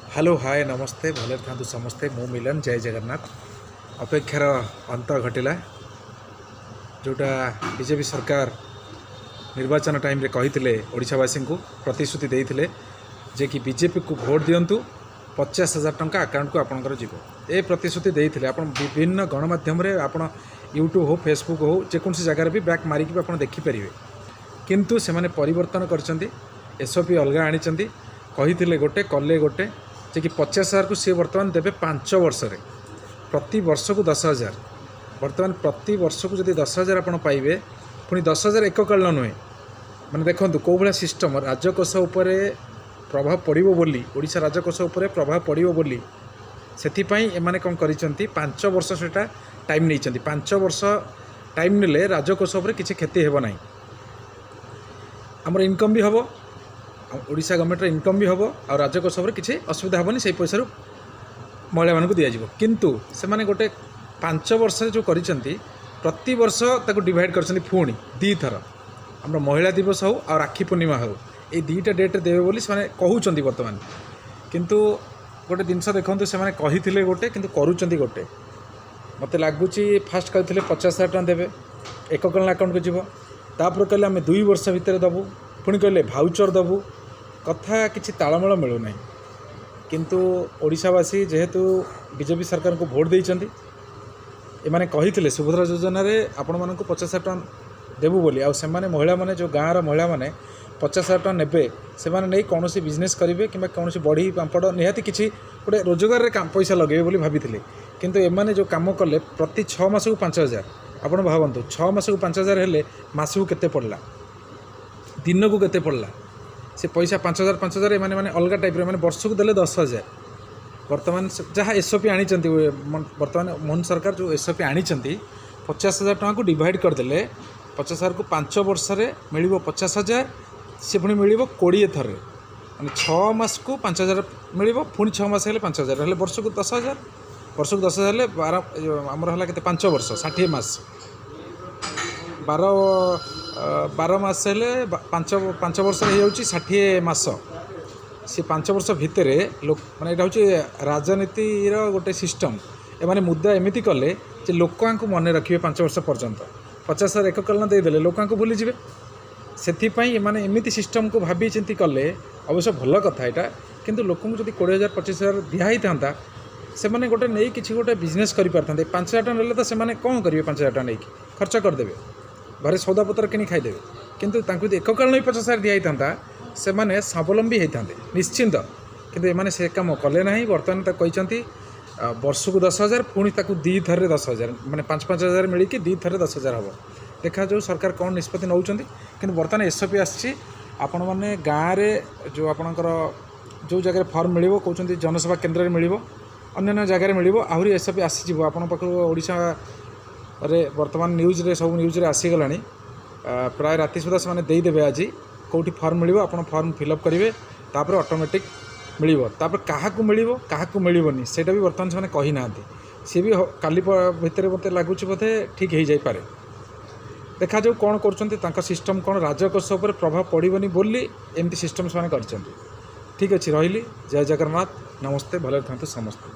Hello hi नमस्ते भले था समस्ते मु मिलन जय जगन्नाथ अपेक्षार अंत घटिला जोटा बीजेपी सरकार निर्वाचन टाइम रे कही ओडावासी को प्रतिश्रुति देते जे कि बीजेपी को भोट दिंतु 50,000 टंका अकाउंट को आपंकर जीव ए प्रतिश्रुति देते आप विभिन्न गणमाध्यम आप यूट्यूब हो फेसबुक हो जेकोसी जगार भी बैक मारिक भी आप देखिपारे किंतु से परिवर्तन कर एसओपी अलग आनी कही गोटे कले गोटे जे कि 50,000 को सी बर्तमान देवे 5 वर्ष प्रति वर्ष को 10,000 बर्तमान प्रति वर्ष को जब 10,000 आप पाइबे पुणी 10,000 एककाल नुहे मैंने देखो कौ भाया सिस्टम राजकोष उपर प्रभाव पड़ो बोली ओडिशा राजकोष उपर प्रभाव पड़ो बोली से एमाने कौन कर 5 वर्ष से टाइम नहीं 5 वर्ष टाइम नेले राजकोष उपर किसी क्षति हेब ना आमर इनकम भी हम ओडिशा गवर्नमेंट इनकम भी हम आ राजकोष किसी असुविधा हेनी से पैसा महिला मानक दिज्व किंतु से माने गोटे 5 वर्ष जो कर प्रति वर्ष ताको डिवाइड कर पुणी 2 थर आम महिला दिवस हो आ राखी पूर्णिमा हो ये 2टा डेट देवे बोली से कहते बर्तमान किंतु गोटे जिनस देखते से कही गोटे किंतु करुँच गोटे मत लगुच फास्ट कहते 50,000 टଙ୍କା देवे एककालीन अकाउंट को जीव तापर कहले आम 2 वर्ष भितर दबू पुणी कहले भाउचर दबू कथा किसी तालमेल मिलूना किंतु ओडिशावासी जेहेतु बीजेपी सरकार को भोट देइचंदी एमाने कही सुभद्रा योजना रे आपण मानक 50,000 टଙ୍କା देबू बोली आ सेमाने महिला माने जो गाँव महिला माने 50,000 टଙ୍କା नेबे सेमाने नहीं कौन बिजनेस करेंगे कि कौन बड़ी पापड़ निहाती किसी गोटे रोजगार रे पैसा लगे बोली भाभी किंतु एमाने जो काम कले प्रति 6 मास को 5,000 आपण भावतु 6 मास को 5,000 हेले मास को केते पड़ला दिन को केते पड़ला से पैसा 5,000 एमाने माने अलग टाइप रे माने वर्ष को देले 10,000 वर्तमान जहाँ एसओपी आनी वर्तमान मोहन सरकार जो एसओपी आनी 50,000 टଙ୍କା को डिवाइड करदे 50,000 को 5 वर्ष मिल 50,000 से पुणी मिल 20 थर मैंने 6 मास को 5,000 मिल पुणी 6 मास 5,000 हेल्ले वर्ष को 10,000 वर्ष को 10,000 आमर है के 5 वर्ष 60 मास 12 मास हेल्ले 5 वर्ष हो 60 मास सी 5 वर्ष भितर लोक मैंने यहाँ हूँ राजनीतिर गोटे सिस्टम एमाने मुद्दा एमती कले लोक मन रखिए 5 वर्ष पर्यंत 50,000 एककालीन देदेले लोक भूली जाए से एमती सिस्टम को भाभी चिंती कले अवश्य भल कथा यहाँ किंतु लोक जब 20,000 25,000 दिहाई था से गोटे नहीं कि गोटे बिजनेस कर 5,000 टଙ୍କା नेले तो से कौन करेंगे 5,000 टଙ୍କା नहीं खर्च करदे घरे सौदापत्र किणी खाईदेवे किंतु एककालीन 50,000 दिहाई था से माने स्वावलम्बी होता निश्चिंत किंतु एमाने से काम कले ना बर्तमान कहते वर्ष को 10,000 पुणी 2 थर 10,000 माने 5,000 मिलकर 2 थर 10,000 हम देखा जो सरकार कौन निष्पत्ति नौ कि बर्तमान एसओपी आसी आपण मैंने गाँव में जो आपणकर जो जगह फर्म मिल कहते जनसेवा केन्द्र में मिल अन्य जगार मिल आहरी एसओपी आसीज आपण पाख ओडिशा रे वर्तमान न्यूज रे सब न्यूज रे आसीगला प्राय राति सुधा से देदेवे आज कौटी फर्म मिल आप फर्म फिलअप करेंगे तापर ऑटोमेटिक मिल क्या मिलनी से भी बर्तमान से कही ना सी भी काली भितर मत लगुच बोधे ठीक हो जापे देखा जाऊ कौन कर सिस्टम कौन राजकोष उपर प्रभाव पड़ोनी बोली एमती सिस्टम से कर ठीक अच्छे रही जय जगन्नाथ नमस्ते भले था समस्ते।